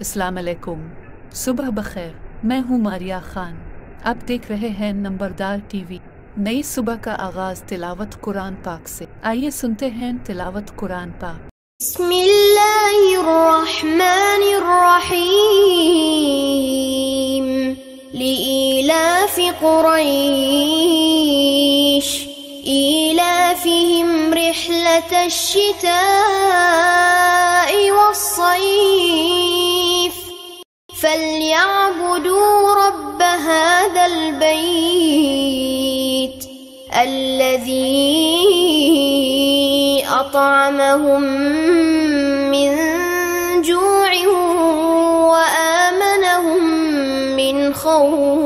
अस्सलाम वालेकुम, सुबह बखैर। मैं हूँ मारिया खान। आप देख रहे हैं नंबरदार टीवी। नई सुबह का आगाज तिलावत कुरान पाक से। आइए सुनते हैं तिलावत कुरान पाक। बिस्मिल्लाहिर्रहमानिर्रहीम। लिइलाफि कुरैश इलाफिहिम रिह्लतश शिताइ वस्सैफ فليعبدوا رب هذا البيت الذي أطعمهم من جوع وآمنهم من خوف